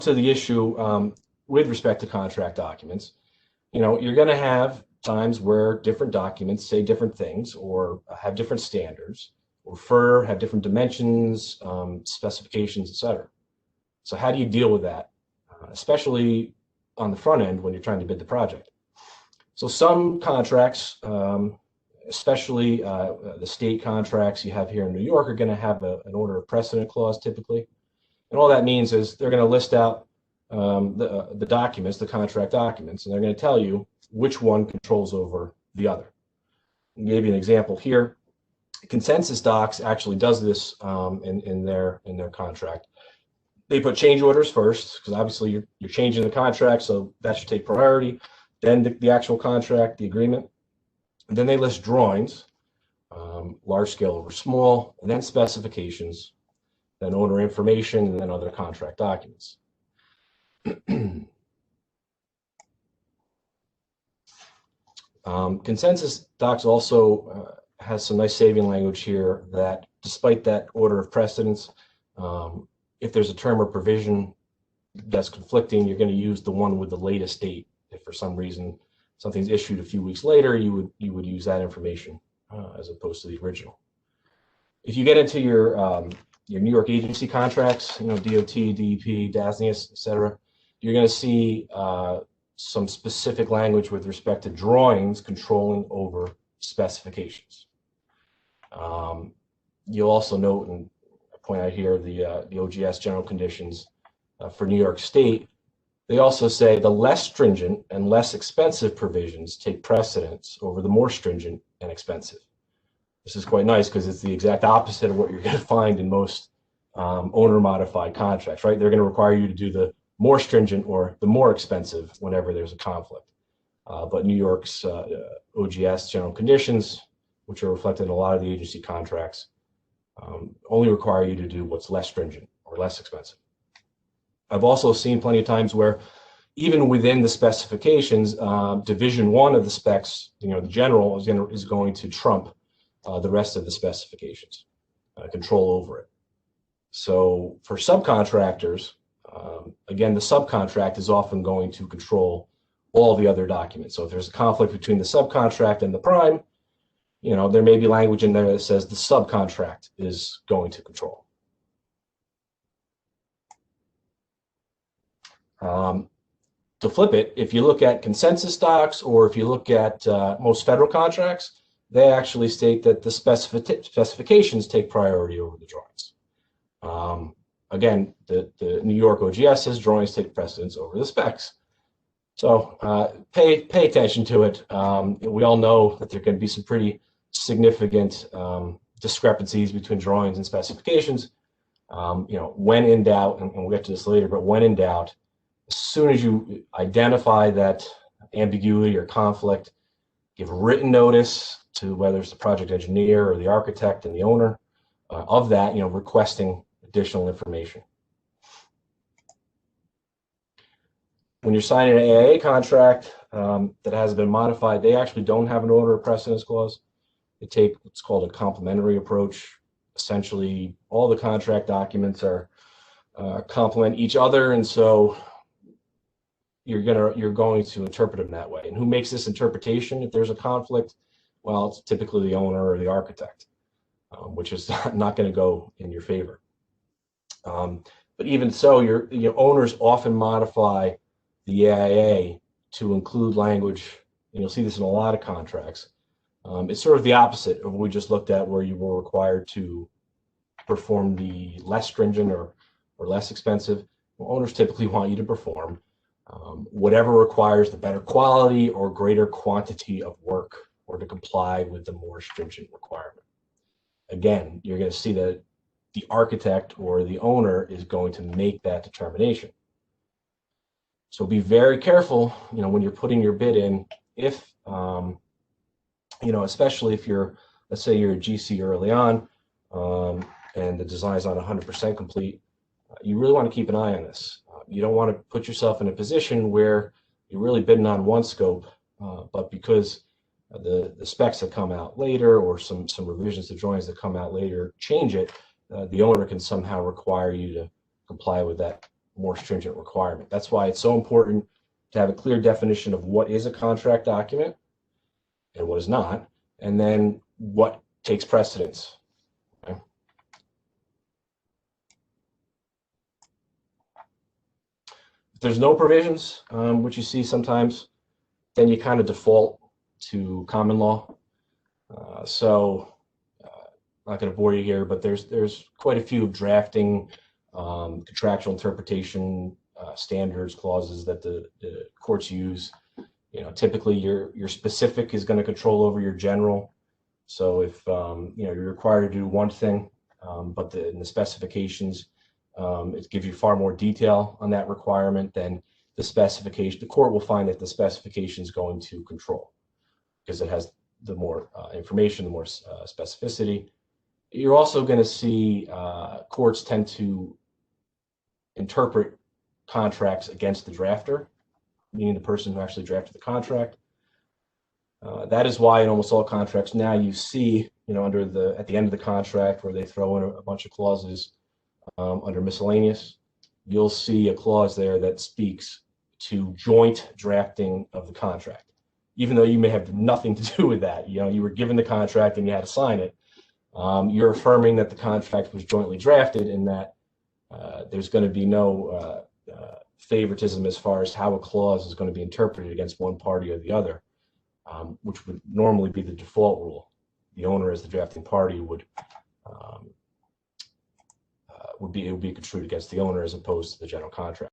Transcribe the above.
to the issue with respect to contract documents, you're going to have times where different documents say different things or have different standards, or have different dimensions, specifications, etc. So how do you deal with that, especially on the front end when you're trying to bid the project? So some contracts, especially the state contracts you have here in New York, are going to have an order of precedent clause typically. And all that means is they're going to list out the documents, the contract documents, and they're going to tell you which one controls over the other. I'll give you an example here. Consensus Docs actually does this in their contract. They put change orders first, because obviously you're changing the contract, so that should take priority. Then the actual contract, the agreement. And then they list drawings, large scale over small, and then specifications, then owner information, and then other contract documents. Consensus Docs also has some nice saving language here that despite that order of precedence, if there's a term or provision that's conflicting, you're going to use the one with the latest date. If for some reason something's issued a few weeks later, you would use that information as opposed to the original. If you get into your New York agency contracts, DOT, DEP, DASNIUS, etc., you're going to see some specific language with respect to drawings controlling over specifications. You'll also note, and point out here, the OGS general conditions for New York State. They also say the less stringent and less expensive provisions take precedence over the more stringent and expensive. This is quite nice because it's the exact opposite of what you're going to find in most owner-modified contracts, right? They're going to require you to do the more stringent or the more expensive whenever there's a conflict. But New York's OGS general conditions, which are reflected in a lot of the agency contracts, only require you to do what's less stringent or less expensive. I've also seen plenty of times where even within the specifications, division one of the specs, the general is going to trump the rest of the specifications, control over it. So for subcontractors, again, the subcontract is often going to control all the other documents. So if there's a conflict between the subcontract and the prime, there may be language in there that says the subcontract is going to control. To flip it, if you look at consensus docs or if you look at most federal contracts, they actually state that the specifications take priority over the drawings. Again, the New York OGS says drawings take precedence over the specs. So pay attention to it. We all know that there can be some pretty significant discrepancies between drawings and specifications. When in doubt, and we'll get to this later, but when in doubt, as soon as you identify that ambiguity or conflict, give written notice to whether it's the project engineer or the architect and the owner of that, requesting additional information. When you're signing an AIA contract that has been modified, they actually don't have an order of precedence clause. They take what's called a complementary approach. Essentially, all the contract documents are complement each other, and so you're going to interpret them that way. And who makes this interpretation if there's a conflict? Well, it's typically the owner or the architect, which is not going to go in your favor. But even so, your owners often modify the AIA to include language, and you'll see this in a lot of contracts. It's sort of the opposite of what we just looked at, where you were required to perform the less stringent or less expensive. Well, owners typically want you to perform whatever requires the better quality or greater quantity of work, or to comply with the more stringent requirement. Again, you're going to see that the architect or the owner is going to make that determination. So be very careful, when you're putting your bid in, if, especially if let's say you're a GC early on, and the design is not 100% complete, you really want to keep an eye on this. You don't want to put yourself in a position where you're really bidding on one scope, but because the specs that come out later or some revisions to drawings that come out later change it, the owner can somehow require you to comply with that more stringent requirement. That's why it's so important to have a clear definition of what is a contract document and what is not, and then what takes precedence. Okay? If there's no provisions, which you see sometimes, then you kind of default to common law. I'm not going to bore you here, but there's quite a few drafting contractual interpretation standards clauses that the courts use. Typically your specific is going to control over your general. So if you're required to do one thing, but in the specifications it gives you far more detail on that requirement than the specification. The court will find that the specification is going to control because it has the more information, the more specificity. You're also going to see courts tend to interpret contracts against the drafter, meaning the person who actually drafted the contract. That is why in almost all contracts now you see, at the end of the contract where they throw in a bunch of clauses under miscellaneous, you'll see a clause there that speaks to joint drafting of the contract, even though you may have nothing to do with that. You were given the contract and you had to sign it. You're affirming that the contract was jointly drafted and that there's going to be no favoritism as far as how a clause is going to be interpreted against one party or the other, which would normally be the default rule. The owner, as the drafting party, would be construed against the owner as opposed to the general contractor.